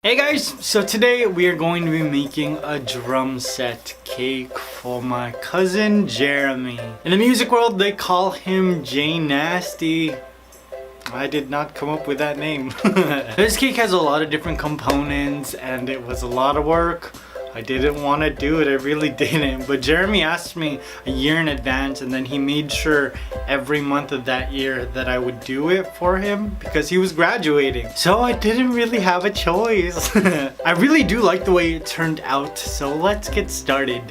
Hey guys, so today we are going to be making a drum set cake for my cousin Jeremy. In the music world they call him J Nasty. I did not come up with that name. This cake has a lot of different components and it was a lot of work. I didn't want to do it, I really didn't. But Jeremy asked me a year in advance and then he made sure every month of that year that I would do it for him because he was graduating. So I didn't really have a choice. I really do like the way it turned out, so let's get started.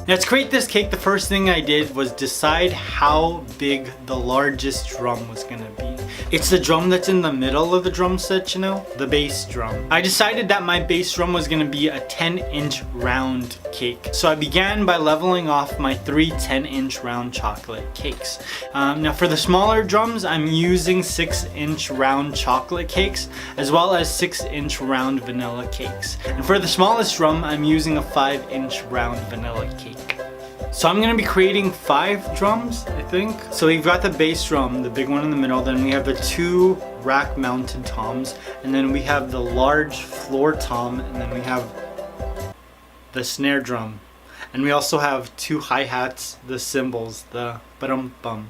Now to create this cake, the first thing I did was decide how big the largest drum was gonna be. It's the drum that's in the middle of the drum set, you know? The bass drum. I decided that my bass drum was gonna be a 10-inch round cake. So I began by leveling off my 3 10-inch round chocolate cakes. Now for the smaller drums, I'm using 6-inch round chocolate cakes as well as 6-inch round vanilla cakes. And for the smallest drum, I'm using a 5-inch round vanilla cake. So I'm gonna be creating 5 drums, I think. So we've got the bass drum, the big one in the middle, then we have the 2 rack mounted toms, and then we have the large floor tom, and then we have the snare drum. And we also have 2 hi-hats, the cymbals, the ba-dum-bum.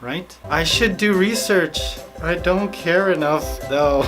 Right? I should do research. I don't care enough though.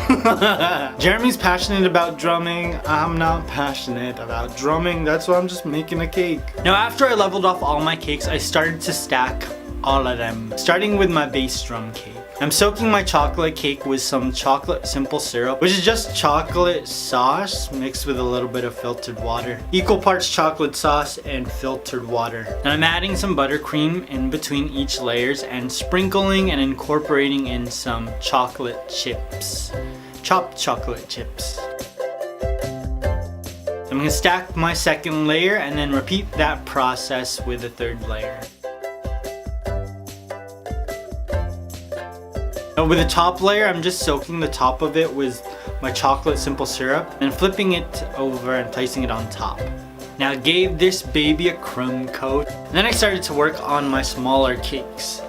Jeremy's passionate about drumming. I'm not passionate about drumming. That's why I'm just making a cake. Now after I leveled off all my cakes, I started to stack all of them. Starting with my bass drum cake. I'm soaking my chocolate cake with some chocolate simple syrup, which is just chocolate sauce mixed with a little bit of filtered water. Equal parts chocolate sauce and filtered water. And I'm adding some buttercream in between each layers and sprinkling and incorporating in some chocolate chips. Chopped chocolate chips. I'm gonna stack my second layer and then repeat that process with the third layer. With the top layer, I'm just soaking the top of it with my chocolate simple syrup and flipping it over and placing it on top. Now I gave this baby a crumb coat. And then I started to work on my smaller cakes.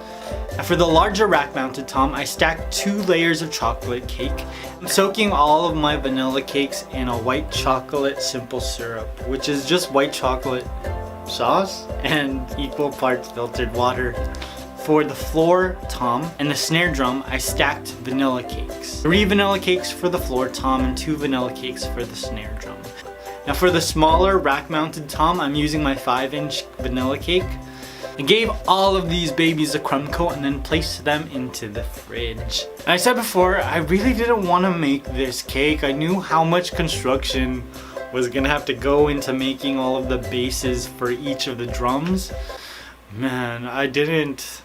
Now for the larger rack mounted tom, I stacked 2 layers of chocolate cake. I'm soaking all of my vanilla cakes in a white chocolate simple syrup, which is just white chocolate sauce and equal parts filtered water. For the floor tom and the snare drum, I stacked vanilla cakes. 3 vanilla cakes for the floor tom and 2 vanilla cakes for the snare drum. Now for the smaller rack mounted tom, I'm using my 5-inch vanilla cake. I gave all of these babies a crumb coat and then placed them into the fridge. And I said before, I really didn't want to make this cake. I knew how much construction was gonna have to go into making all of the bases for each of the drums. Man, I didn't.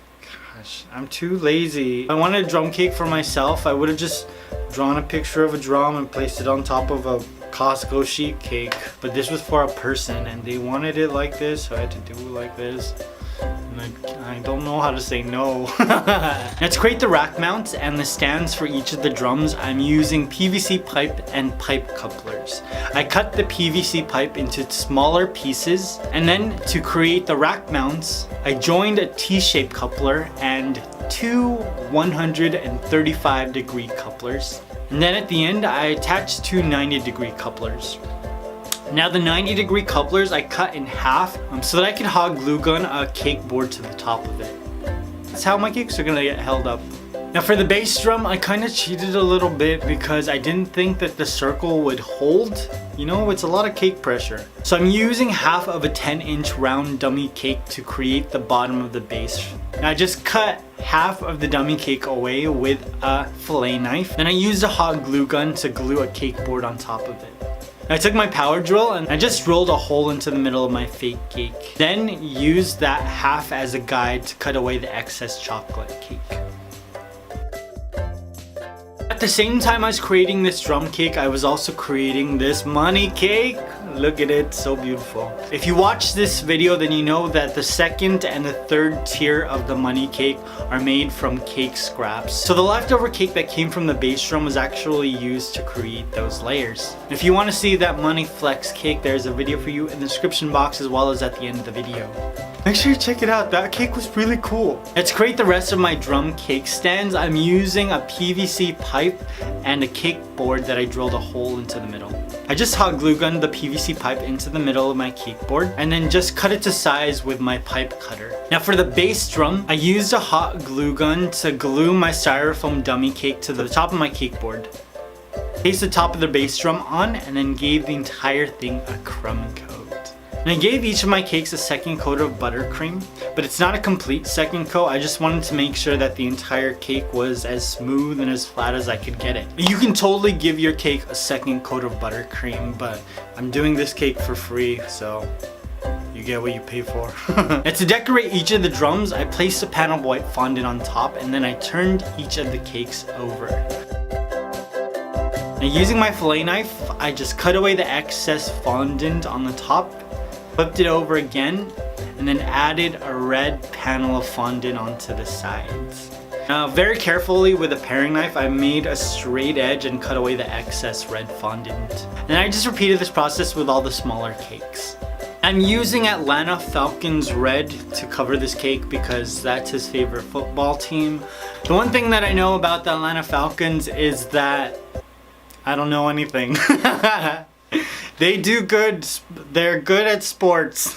I'm too lazy. If I wanted a drum cake for myself, I would have just drawn a picture of a drum and placed it on top of a Costco sheet cake. But this was for a person and they wanted it like this, so I had to do it like this. And I don't know how to say no. Now to create the rack mounts and the stands for each of the drums, I'm using PVC pipe and pipe couplers. I cut the PVC pipe into smaller pieces, and then to create the rack mounts, I joined a T-shaped coupler and 2 135-degree couplers. And then at the end, I attached 2 90-degree couplers. Now the 90-degree couplers I cut in half so that I could hot glue gun a cake board to the top of it. That's how my cakes are gonna get held up. Now for the bass drum, I kind of cheated a little bit because I didn't think that the circle would hold. You know, it's a lot of cake pressure. So I'm using half of a 10-inch round dummy cake to create the bottom of the bass. Now I just cut half of the dummy cake away with a fillet knife. Then I used a hot glue gun to glue a cake board on top of it. I took my power drill and I just drilled a hole into the middle of my fake cake. Then used that half as a guide to cut away the excess chocolate cake. At the same time I was creating this drum cake, I was also creating this money cake. Look at it, so beautiful. If you watch this video, then you know that the second and the third tier of the money cake are made from cake scraps. So the leftover cake that came from the base drum was actually used to create those layers. If you want to see that money flex cake, there's a video for you in the description box as well as at the end of the video. Make sure you check it out. That cake was really cool. To create the rest of my drum cake stands, I'm using a PVC pipe and a cake board that I drilled a hole into the middle. I just hot glue gunned the PVC pipe into the middle of my cake board and then just cut it to size with my pipe cutter. Now for the base drum, I used a hot glue gun to glue my styrofoam dummy cake to the top of my cake board. Placed the top of the bass drum on and then gave the entire thing a crumb coat. And I gave each of my cakes a second coat of buttercream, but it's not a complete second coat. I just wanted to make sure that the entire cake was as smooth and as flat as I could get it. You can totally give your cake a second coat of buttercream, but I'm doing this cake for free, so you get what you pay for. And to decorate each of the drums, I placed a pan of white fondant on top and then I turned each of the cakes over. Now using my fillet knife, I just cut away the excess fondant on the top, flipped it over again, and then added a red panel of fondant onto the sides. Now very carefully with a paring knife, I made a straight edge and cut away the excess red fondant. And I just repeated this process with all the smaller cakes. I'm using Atlanta Falcons red to cover this cake because that's his favorite football team. The one thing that I know about the Atlanta Falcons is that I don't know anything. They do good. They're good at sports.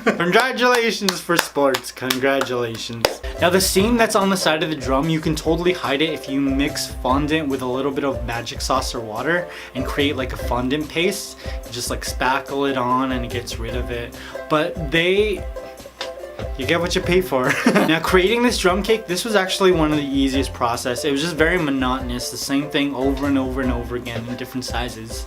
Congratulations for sports. Congratulations. Now the seam that's on the side of the drum, you can totally hide it if you mix fondant with a little bit of magic sauce or water and create like a fondant paste. You just like spackle it on and it gets rid of it. But you get what you pay for. Now creating this drum cake, this was actually one of the easiest process. It was just very monotonous, the same thing over and over and over again in different sizes.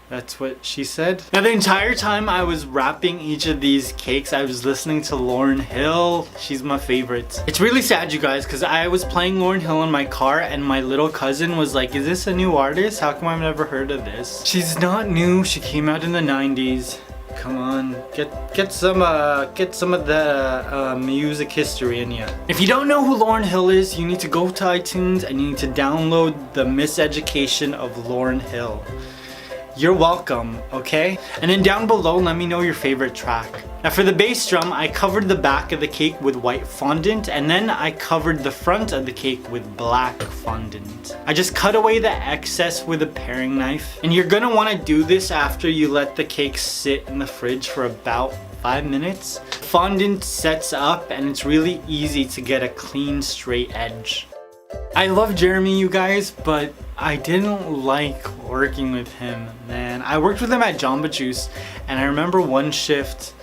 That's what she said. Now the entire time I was wrapping each of these cakes, I was listening to Lauryn Hill. She's my favorite. It's really sad, you guys, because I was playing Lauryn Hill in my car and my little cousin was like, is this a new artist? How come I've never heard of this? She's not new. She came out in the 90s. Come on, get some of the music history in you. If you don't know who Lauryn Hill is, you need to go to iTunes and you need to download The Miseducation of Lauryn Hill. You're welcome, okay? And then down below, let me know your favorite track. Now for the bass drum, I covered the back of the cake with white fondant and then I covered the front of the cake with black fondant. I just cut away the excess with a paring knife. And you're gonna wanna do this after you let the cake sit in the fridge for about 5 minutes. Fondant sets up and it's really easy to get a clean, straight edge. I love Jeremy, you guys, but I didn't like working with him, man. I worked with him at Jamba Juice, and I remember one shift,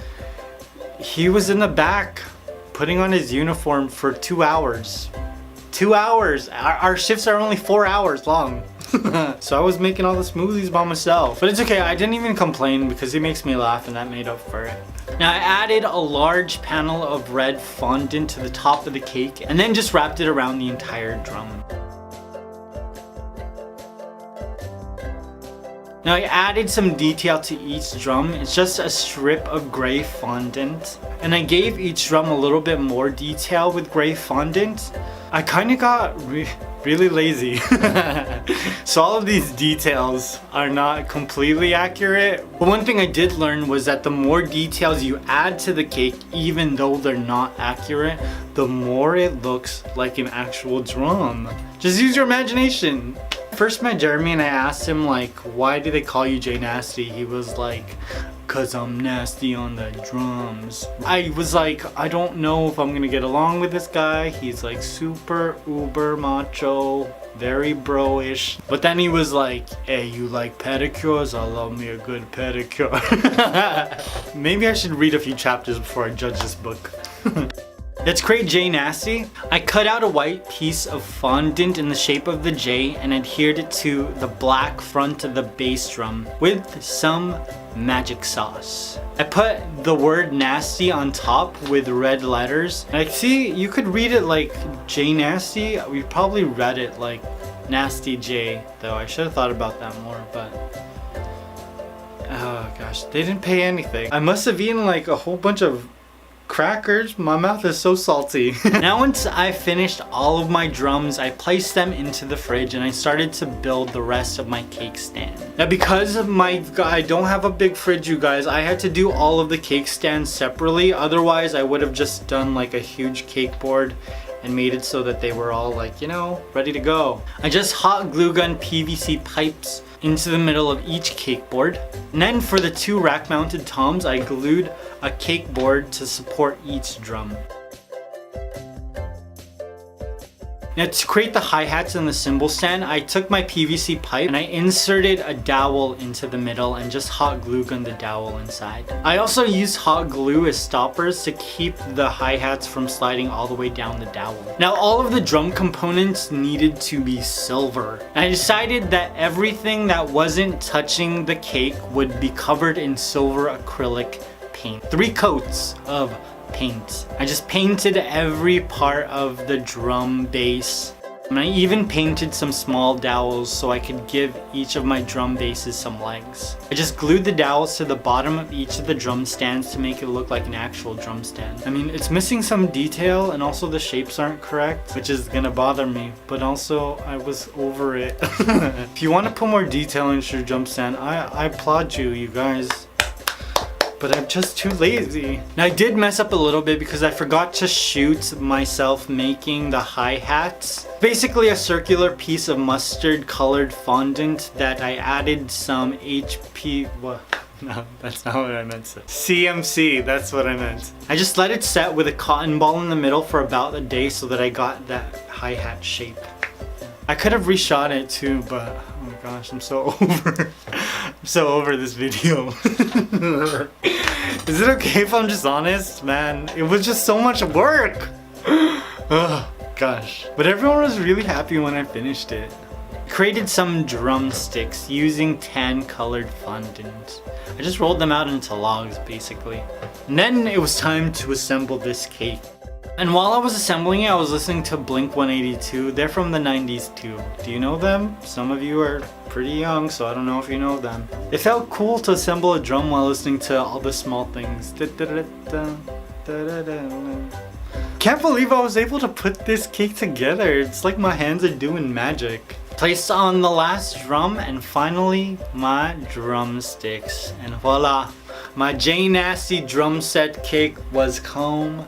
he was in the back putting on his uniform for 2 hours. 2 hours! Our shifts are only 4 hours long. So I was making all the smoothies by myself. But it's okay, I didn't even complain because he makes me laugh and that made up for it. Now I added a large panel of red fondant to the top of the cake and then just wrapped it around the entire drum. Now I added some detail to each drum. It's just a strip of gray fondant. And I gave each drum a little bit more detail with gray fondant. I kind of got really lazy. So all of these details are not completely accurate. But one thing I did learn was that the more details you add to the cake, even though they're not accurate, the more it looks like an actual drum. Just use your imagination. First met Jeremy and I asked him like, why do they call you Jay Nasty? He was like, cause I'm nasty on the drums. I was like, I don't know if I'm gonna get along with this guy. He's like super uber macho, very bro-ish. But then he was like, hey, you like pedicures? I love me a good pedicure. Maybe I should read a few chapters before I judge this book. Let's create J Nasty. I cut out a white piece of fondant in the shape of the J and adhered it to the black front of the bass drum with some magic sauce. I put the word nasty on top with red letters. Like, see, you could read it like J Nasty. We probably read it like Nasty J, though. I should have thought about that more, but Oh gosh, they didn't pay anything. I must have eaten like a whole bunch of crackers. My mouth is so salty. Now once I finished all of my drums, I placed them into the fridge and I started to build the rest of my cake stand. Now because I don't have a big fridge, you guys, I had to do all of the cake stands separately. Otherwise I would have just done like a huge cake board and made it so that they were all like, you know, ready to go. I just hot glue gun PVC pipes into the middle of each cake board. And then for the 2 rack mounted toms, I glued a cake board to support each drum. Now to create the hi-hats and the cymbal stand, I took my PVC pipe and I inserted a dowel into the middle and just hot glue gunned the dowel inside. I also used hot glue as stoppers to keep the hi-hats from sliding all the way down the dowel. Now all of the drum components needed to be silver. And I decided that everything that wasn't touching the cake would be covered in silver acrylic paint. 3 coats of paint. I just painted every part of the drum base. And I even painted some small dowels so I could give each of my drum bases some legs. I just glued the dowels to the bottom of each of the drum stands to make it look like an actual drum stand. I mean, it's missing some detail and also the shapes aren't correct, which is gonna bother me, but also I was over it. If you want to put more detail into your drum stand, I applaud you guys. But I'm just too lazy. Now I did mess up a little bit because I forgot to shoot myself making the hi-hats. Basically a circular piece of mustard colored fondant that I added some what? No, that's not what I meant to say. CMC, that's what I meant. I just let it set with a cotton ball in the middle for about a day so that I got that hi-hat shape. I could have reshot it too, but oh my gosh, I'm so over this video. Is it okay if I'm just honest? Man, it was just so much work. Oh gosh. But everyone was really happy when I finished it. Created some drumsticks using tan colored fondant. I just rolled them out into logs basically. And then it was time to assemble this cake. And while I was assembling it, I was listening to Blink 182. They're from the 90s too. Do you know them? Some of you are pretty young, so I don't know if you know them. It felt cool to assemble a drum while listening to all the small things. Can't believe I was able to put this cake together. It's like my hands are doing magic. Placed on the last drum and finally my drumsticks. And voila, my J Nasty drum set cake was complete.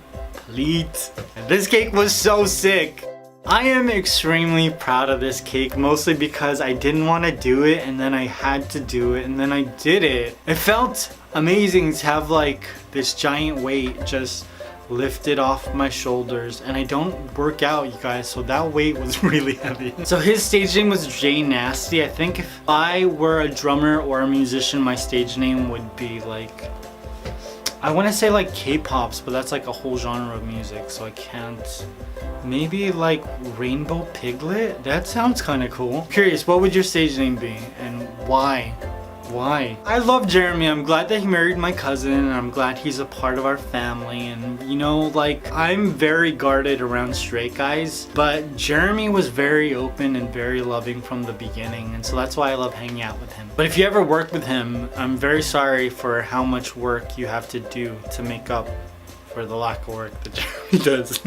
This cake was so sick. I am extremely proud of this cake, mostly because I didn't want to do it and then I had to do it and then I did it. It felt amazing to have like this giant weight just lifted off my shoulders, and I don't work out, you guys, so that weight was really heavy. So his stage name was J Nasty. I think if I were a drummer or a musician, my stage name would be like, I want to say like K-pops, but that's like a whole genre of music, so I can't. Maybe like Rainbow Piglet? That sounds kind of cool. Curious, what would your stage name be and why? Why? I love Jeremy. I'm glad that he married my cousin and I'm glad he's a part of our family, and you know, like, I'm very guarded around straight guys, but Jeremy was very open and very loving from the beginning, and so that's why I love hanging out with him. But if you ever work with him, I'm very sorry for how much work you have to do to make up for the lack of work that Jeremy does.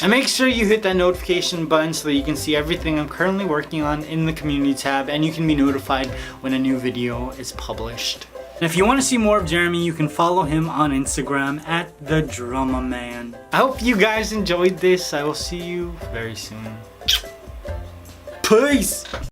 And make sure you hit that notification button so that you can see everything I'm currently working on in the community tab, and you can be notified when a new video is published. And if you want to see more of Jeremy, you can follow him on Instagram at @TheDrummerMan. I hope you guys enjoyed this. I will see you very soon. Peace!